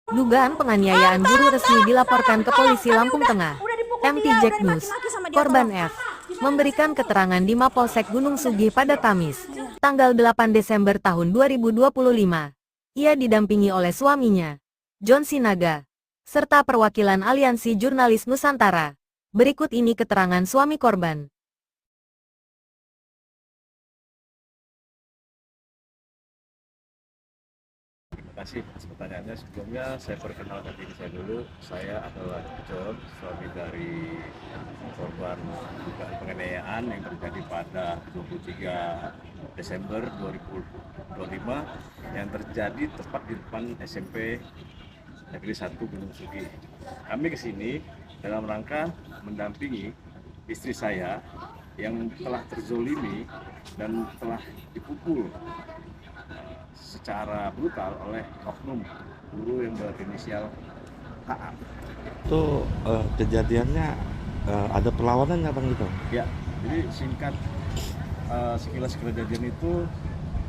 Dugaan penganiayaan guru resmi dilaporkan ke polisi Lampung Tengah. MT Jack News, korban F, memberikan keterangan di Mapolsek Gunung Sugi pada Kamis, tanggal 8 Desember tahun 2025. Ia didampingi oleh suaminya, John Sinaga, serta perwakilan Aliansi Jurnalis Nusantara. Berikut ini keterangan suami korban. Terima kasih atas pertanyaannya. Sebelumnya saya perkenalkan diri saya dulu. Saya adalah John, suami dari korban dugaan penganiayaan yang terjadi pada 23 Desember 2025 yang terjadi tepat di depan SMP Negeri 1 Gunung Sugi. Kami kesini dalam rangka mendampingi istri saya yang telah terzolimi dan telah dipukul secara brutal oleh oknum guru yang berinisial HA. Itu kejadiannya ada perlawanan nggak Bang itu? Ya, jadi singkat sekilas kejadian itu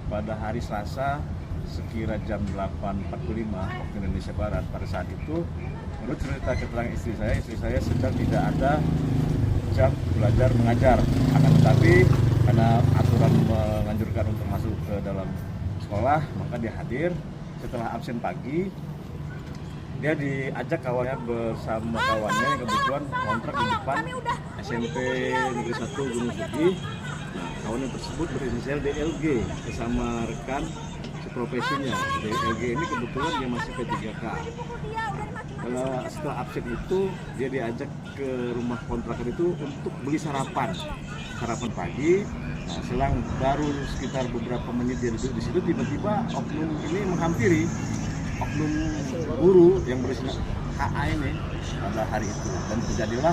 pada hari Selasa sekira jam 8.45 waktu Indonesia Barat. Pada saat itu, menurut cerita keterangan istri saya sedang tidak ada jam belajar mengajar. Akan tetapi karena aturan menganjurkan untuk masuk ke dalam sekolah, maka dia hadir. Setelah absen pagi, dia diajak kawannya bersama kawannya yang kebetulan kontrak di depan SMP Negeri 1 Gunung Sugi. Nah, kawannya tersebut berinisial DLG bersama rekan seprofesinya. DLG ini kebetulan dia masih P3K. Setelah absen itu, dia diajak ke rumah kontrakan itu untuk beli sarapan pagi. Nah, selang baru sekitar beberapa menit dia duduk di situ, tiba-tiba oknum ini menghampiri oknum guru yang berinisial HA ini pada hari itu, dan terjadilah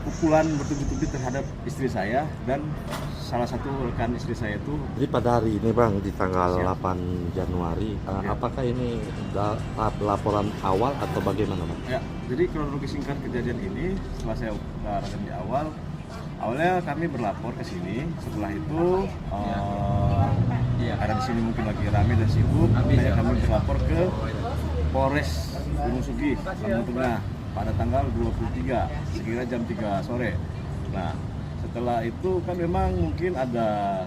pukulan bertubi-tubi terhadap istri saya dan salah satu rekan istri saya itu. Jadi pada hari ini Bang, di tanggal 8 Januari, apakah ini tahap laporan awal atau bagaimana Bang? Ya, jadi kronologi singkat kejadian ini setelah saya utarakan di awalnya kami berlapor ke sini. Setelah itu karena di sini mungkin lagi ramai dan sibuk, kami berlapor ke Polres Gunung Sugi, Lampung Tengah pada tanggal 23 sekira jam 3 sore. Nah, setelah itu kan memang mungkin ada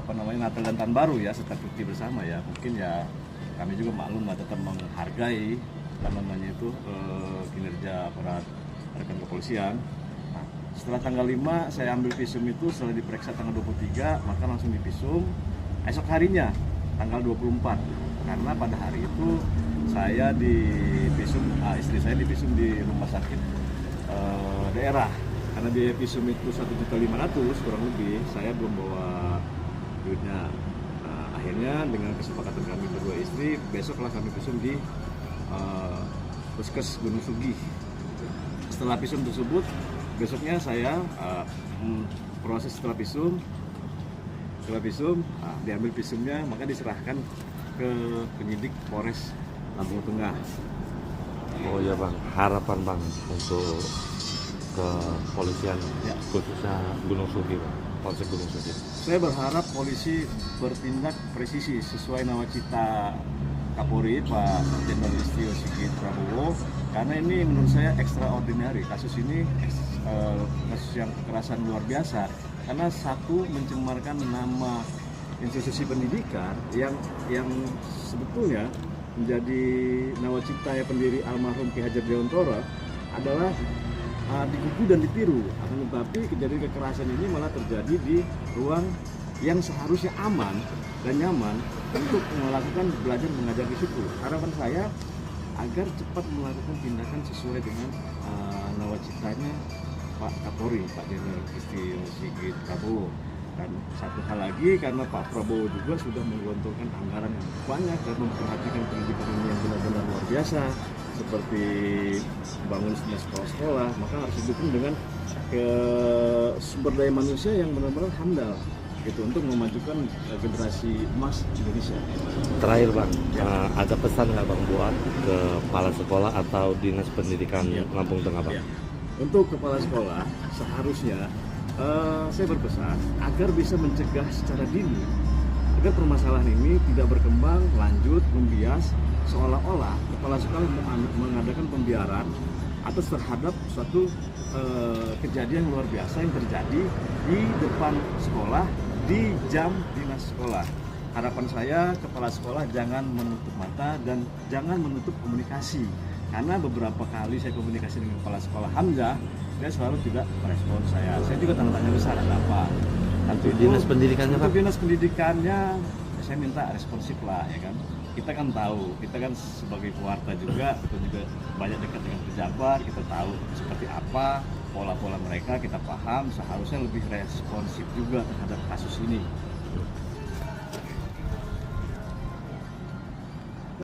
Natal dan Tahun Baru ya, serta cuti bersama ya. Mungkin ya kami juga maklum lah, tetap menghargai kinerja aparat rekan kepolisian. Nah, setelah tanggal 5 saya ambil visum itu, setelah diperiksa tanggal 23 maka langsung divisum esok harinya tanggal 24, karena pada hari itu saya divisum, istri saya divisum di rumah sakit daerah. Karena di visum itu 1.500.000 kurang lebih, saya belum bawa duitnya. Nah, akhirnya dengan kesepakatan kami berdua istri, besoklah kami visum di Puskes Gunung Sugi. Setelah visum tersebut, besoknya saya proses setelah visum, diambil visumnya, maka diserahkan ke penyidik Polres Lampung Tengah. Oh ya Bang, harapan Bang untuk kepolisian ya, khususnya Gunung Sugi Bang, Polsek Gunung Sugi. Saya berharap polisi bertindak presisi sesuai nawacita Kapolri Pak Jenderal Listio Sigit Prabowo, karena ini menurut saya extraordinary. Kasus ini kasus yang kekerasan luar biasa, karena satu, mencemarkan nama institusi pendidikan yang sebetulnya menjadi nawacita ya pendiri almarhum Ki Hajar Dewantara adalah digugu dan ditiru. Akan tetapi kejadian kekerasan ini malah terjadi di ruang yang seharusnya aman dan nyaman untuk melakukan belajar mengajar di situ. Harapan saya agar cepat melakukan tindakan sesuai dengan nawacitanya Pak Kapolri, Pak Jenderal Listio Sigit Prabowo. Dan satu hal lagi, karena Pak Prabowo juga sudah menggelontorkan anggaran yang banyak dan memperhatikan pendidikan ini yang benar-benar luar biasa, seperti bangun sekolah-sekolah, maka harus didukung dengan sumber daya manusia yang benar-benar handal gitu, untuk memajukan generasi emas Indonesia. Terakhir Bang, ada pesan nggak Bang buat ke kepala sekolah atau dinas pendidikan Lampung Tengah Bang? Untuk kepala sekolah seharusnya saya berpesan agar bisa mencegah secara dini, agar permasalahan ini tidak berkembang lanjut membias, seolah-olah kepala sekolah mengadakan pembiaran atas terhadap suatu kejadian luar biasa yang terjadi di depan sekolah di jam dinas sekolah. Harapan saya kepala sekolah jangan menutup mata dan jangan menutup komunikasi, karena beberapa kali saya komunikasi dengan kepala sekolah Hamzah, dia selalu tidak merespon saya. Saya juga tanda tanya besar ada apa. Untuk dinas pendidikannya Untuk Pak? dinas pendidikannya saya minta responsif lah, ya kan. Kita kan tahu, kita kan sebagai pewarta juga, kita juga banyak dekat dengan pejabat, kita tahu seperti apa pola-pola mereka, kita paham, seharusnya lebih responsif juga terhadap kasus ini.